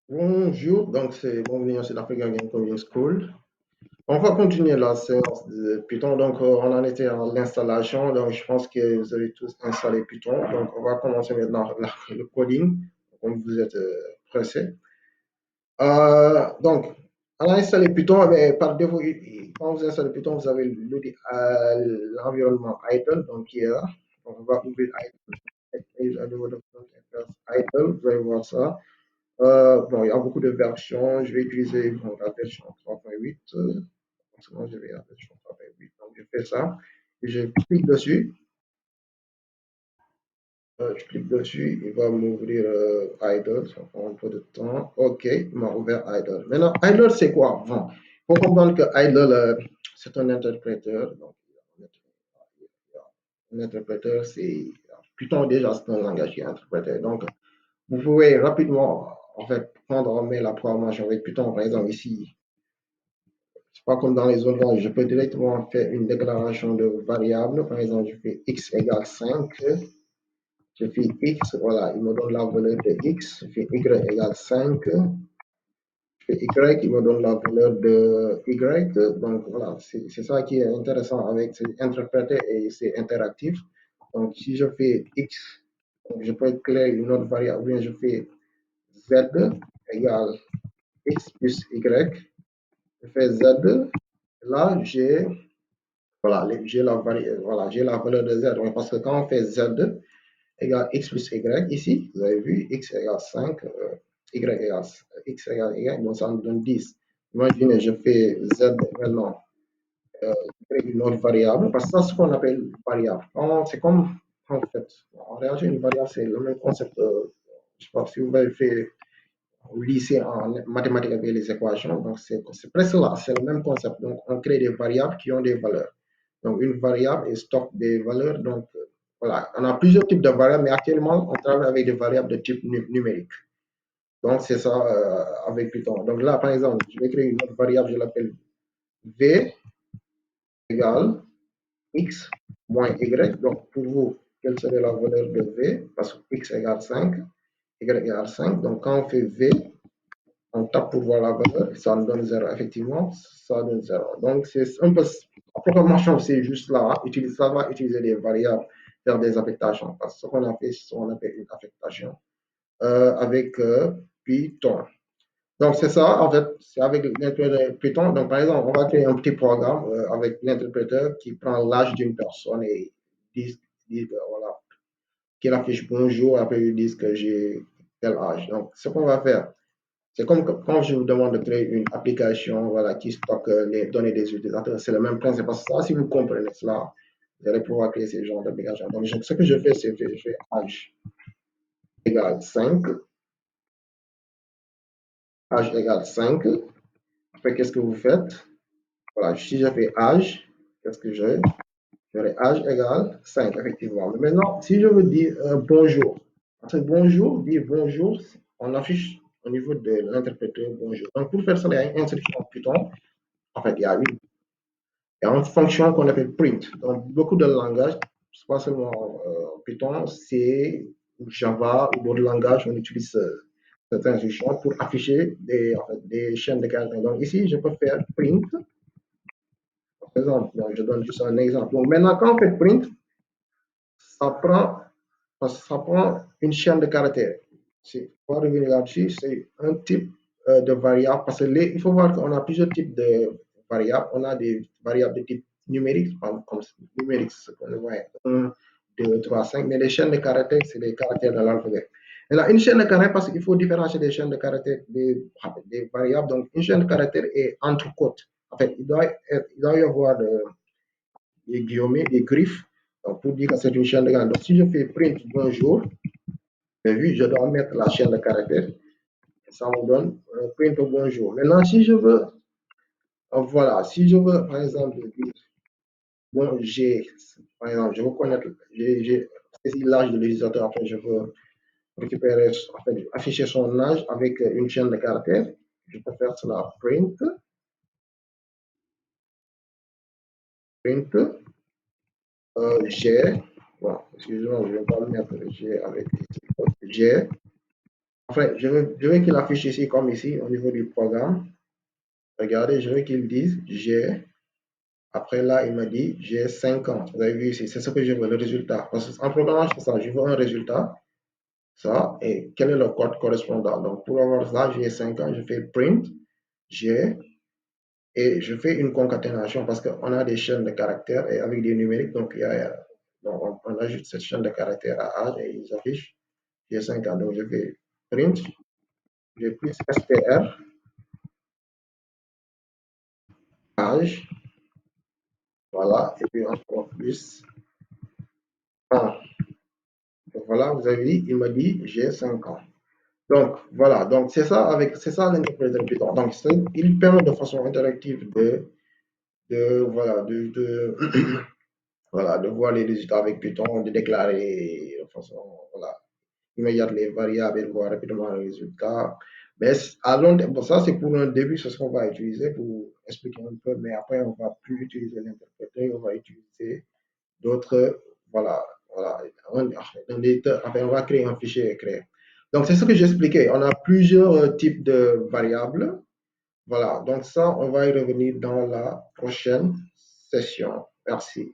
Bonjour, donc c'est bienvenue sur l'African Game Coding School. On va continuer la séance de Python. Donc, on en était à l'installation. Donc, je pense que vous avez tous installé Python. Donc, on va commencer maintenant le coding, comme vous êtes pressé. Donc, on a installé Python, mais par défaut, quand vous installez Python, vous avez l'outil, l'environnement idle, donc qui est là. Donc, on va ouvrir idle, vous allez voir ça. Bon, il y a beaucoup de versions. Je vais utiliser bon, la version 3.8. En ce moment, je vais la version 3.8. Donc, je fais ça. Et je clique dessus. Je clique dessus. Il va m'ouvrir Idle. Ça prend un peu de temps. OK, il m'a ouvert Idle. Maintenant, Idle, c'est quoi? Bon, il faut comprendre que Idle, c'est un interpréteur. Donc, un interpréteur, c'est Python déjà, c'est un langage qui est interpréteur. Donc, vous pouvez rapidement, en fait, prendre en main la programmation avec Python. Par exemple, ici, c'est pas comme dans les autres langues, je peux directement faire une déclaration de variable. Par exemple, je fais x égale 5. Je fais x, voilà, il me donne la valeur de x. Je fais y égale 5. Je fais y, il me donne la valeur de y. Donc voilà, c'est ça qui est intéressant avec c'est interprété et c'est interactif. Donc si je fais x, donc je peux créer une autre variable, ou bien je fais z égale x plus y. Je fais z. Là, j'ai la valeur de z. Donc, parce que quand on fait z égale x plus y, ici, vous avez vu, x égale 5, y égale x égale y, donc ça nous donne 10. Imaginez, je fais z maintenant, une autre variable, parce que ça, c'est ce qu'on appelle variable. C'est comme, en fait, en réalité, une variable, c'est le même concept. Je sais pas si vous avez fait au lycée en mathématiques avec les équations, donc c'est presque là, c'est le même concept. Donc, on crée des variables qui ont des valeurs. Donc, une variable stocke des valeurs. Donc, voilà, on a plusieurs types de variables, mais actuellement, on travaille avec des variables de type numérique. Donc, c'est ça avec Python. Donc, là, par exemple, je vais créer une autre variable, je l'appelle v égale x moins y. Donc, pour vous, quelle serait la valeur de v? Parce que x égale 5, y égale 5. Donc, quand on fait v, on tape pour voir la valeur, ça nous donne 0. Effectivement, ça donne 0. Donc, c'est un peu. La programmation, c'est juste là. Ça va utiliser des variables, faire des affectations. Parce que ce qu'on a fait, c'est ce qu'on appelle une affectation avec Python. Donc, c'est ça, en fait, c'est avec l'interpréteur Python. Donc, par exemple, on va créer un petit programme avec l'interpréteur qui prend l'âge d'une personne et dit voilà, qu'il affiche bonjour, après ils disent que j'ai tel âge. Donc, ce qu'on va faire, c'est comme quand je vous demande de créer une application voilà, qui stocke les données des utilisateurs. C'est le même principe. Parce que ça, si vous comprenez cela, vous allez pouvoir créer ce genre d'application. Donc, ce que je fais, c'est que je fais âge égale 5. Âge égale 5. Après, qu'est-ce que vous faites? Voilà, si je fais âge, qu'est-ce que j'ai? J'aurai âge égale 5, effectivement. Mais maintenant, si je veux dire bonjour, parce que bonjour, dire bonjour, on affiche au niveau de l'interpréteur bonjour. Donc, pour faire ça, il y a une instruction Python. En fait, il y a une fonction qu'on appelle print. Dans beaucoup de langages, pas seulement Python, C, Java ou d'autres langages, on utilise cette instruction pour afficher en fait, des chaînes de caractères. Donc ici, je peux faire print. Par exemple, donc, je donne juste un exemple. Donc maintenant, quand on fait print, ça prend, ça prend une chaîne de caractères. On va revenir là-dessus, c'est un type de variable, parce qu'il faut voir qu'on a plusieurs types de variables. On a des variables de type numérique, comme numérique, ce qu'on voit, 1, 2, 3, 5, mais les chaînes de caractères, c'est les caractères de l'alphabet. Maintenant, une chaîne de caractères, parce qu'il faut différencier des chaînes de caractères des variables. Donc, une chaîne de caractères est entre côtes. En fait, il doit y avoir des guillemets, des griffes, donc pour dire que c'est une chaîne de caractères. Donc, si je fais print bonjour, vu, je dois mettre la chaîne de caractères. Ça me donne print bonjour. Maintenant, si je veux, voilà, si je veux, par exemple, dire, bon, par exemple, je veux connaître, j'ai saisi l'âge de l'utilisateur, après je veux récupérer, en fait, afficher son âge avec une chaîne de caractères. Je peux faire cela, print, j'ai, bon, excusez-moi, je ne vais pas le mettre, j'ai avec j'ai Enfin, je veux qu'il affiche ici comme ici au niveau du programme. Regardez, je veux qu'il dise j'ai. Après là, il m'a dit j'ai 5 ans. Vous avez vu ici, c'est ce que je veux, le résultat. Parce qu'en programmage, c'est ça, je veux un résultat, ça, et quel est le code correspondant. Donc, pour avoir ça, j'ai 5 ans, je fais print, j'ai, et je fais une concaténation parce qu'on a des chaînes de caractères et avec des numériques, donc, donc on ajoute cette chaîne de caractères à âge et ils affichent j'ai 5 ans. Donc, je fais print, j'ai plus str, âge, voilà, et puis encore plus 1. Voilà, vous avez vu, il m'a dit j'ai 5 ans. Donc, voilà, donc c'est ça l'interpréteur Python. Donc, il permet de façon interactive voilà, voilà, de voir les résultats avec Python, de déclarer de façon, voilà, immédiate les variables et de voir rapidement les résultats. Mais à long terme, bon, ça c'est pour un début, c'est ce qu'on va utiliser pour expliquer un peu, mais après on va plus utiliser l'interpréteur, on va utiliser d'autres, voilà, voilà, un éditeur, enfin, on va créer un fichier et créer. Donc, c'est ce que j'expliquais. On a plusieurs types de variables. Voilà, donc ça, on va y revenir dans la prochaine session. Merci.